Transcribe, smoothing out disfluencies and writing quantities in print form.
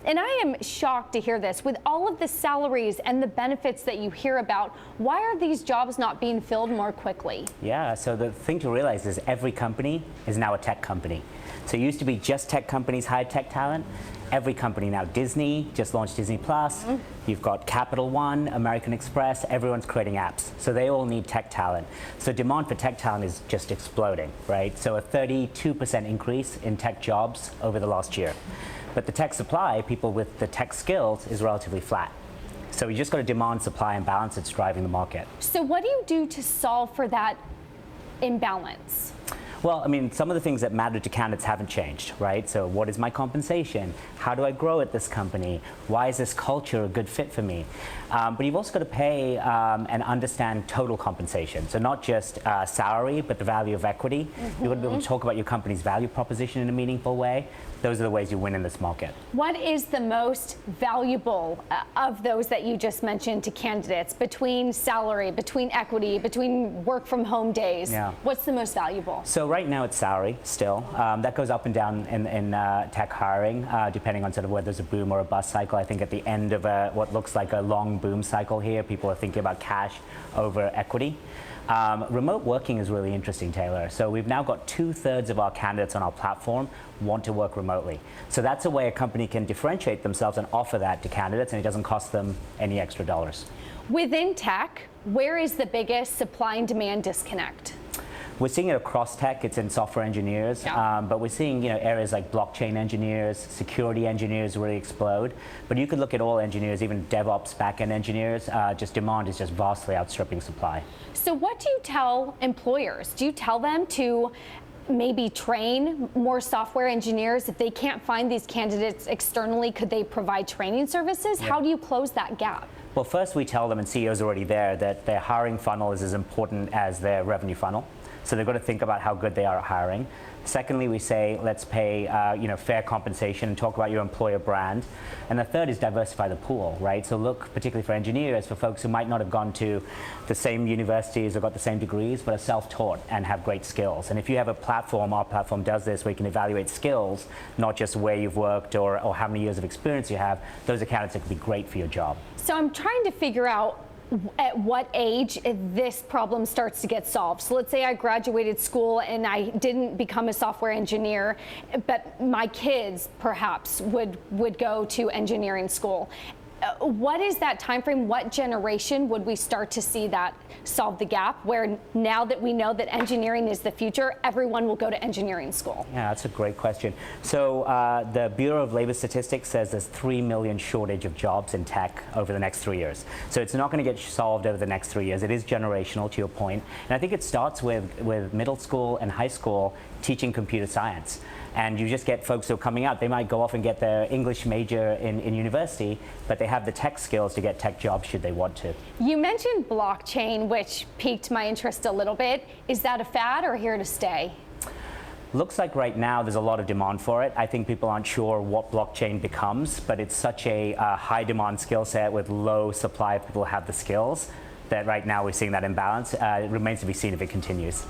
And I am shocked to hear this. With all of the salaries and the benefits that you hear about, why are these jobs not being filled more quickly? Yeah, so the thing to realize is every company is now a tech company. So it used to be just tech companies hired tech talent. Every company now, Disney just launched Disney Plus. You've got Capital One, American Express, everyone's creating apps. So they all need tech talent. So demand for tech talent is just exploding, right? So a 32% increase in tech jobs over the last year. But the tech supply, people with the tech skills, is relatively flat. So you just got a demand supply imbalance that's driving the market. So what do you do to solve for that imbalance? Well, I mean, some of the things that matter to candidates haven't changed, right? So what is my compensation? How do I grow at this company? Why is this culture a good fit for me? But you've also got to pay and understand total compensation. So not just salary, but the value of equity. You've got to be able to talk about your company's value proposition in a meaningful way. Those are the ways you win in this market. What is the most valuable of those that you just mentioned to candidates, between salary, between equity, between work from home days? Yeah. What's the most valuable? So right now it's salary still. That goes up and down in tech hiring, depending on sort of whether there's a boom or a bust cycle. I think at the end of what looks like a long boom cycle here, people are thinking about cash over equity. Remote working is really interesting, Taylor. So we've now got 2/3 of our candidates on our platform want to work remotely. So that's a way a company can differentiate themselves and offer that to candidates, and it doesn't cost them any extra dollars. Within tech, where is the biggest supply and demand disconnect? We're seeing it across tech. It's in software engineers, but we're seeing areas like blockchain engineers, security engineers really explode. But you could look at all engineers, even DevOps, backend engineers. Just demand is just vastly outstripping supply. So what do you tell employers? Do you tell them to maybe train more software engineers? If they can't find these candidates externally, could they provide training services? Yeah. How do you close that gap? Well, first we tell them, and CEOs are already there, that their hiring funnel is as important as their revenue funnel. So they've got to think about how good they are at hiring. Secondly, we say, let's pay fair compensation and talk about your employer brand. And the third is diversify the pool, right? So look, particularly for engineers, for folks who might not have gone to the same universities or got the same degrees, but are self-taught and have great skills. And if you have a platform, our platform does this, where you can evaluate skills, not just where you've worked or how many years of experience you have, those are candidates that could be great for your job. So I'm trying to figure out at what age this problem starts to get solved. So let's say I graduated school and I didn't become a software engineer, but my kids perhaps would go to engineering school. What is that time frame? What generation would we start to see that solve the gap, where now that we know that engineering is the future, everyone will go to engineering school? Yeah, that's a great question. So the Bureau of Labor Statistics says there's 3 million shortage of jobs in tech over the next 3 years. So it's not going to get solved over the next 3 years. It is generational, to your point. And I think it starts with middle school and high school teaching computer science. And you just get folks who are coming out, they might go off and get their English major in university, but they have the tech skills to get tech jobs should they want to. You mentioned blockchain, which piqued my interest a little bit. Is that a fad or here to stay? Looks like right now there's a lot of demand for it. I think people aren't sure what blockchain becomes, but it's such a high demand skill set with low supply of people who have the skills that right now we're seeing that imbalance. It remains to be seen if it continues.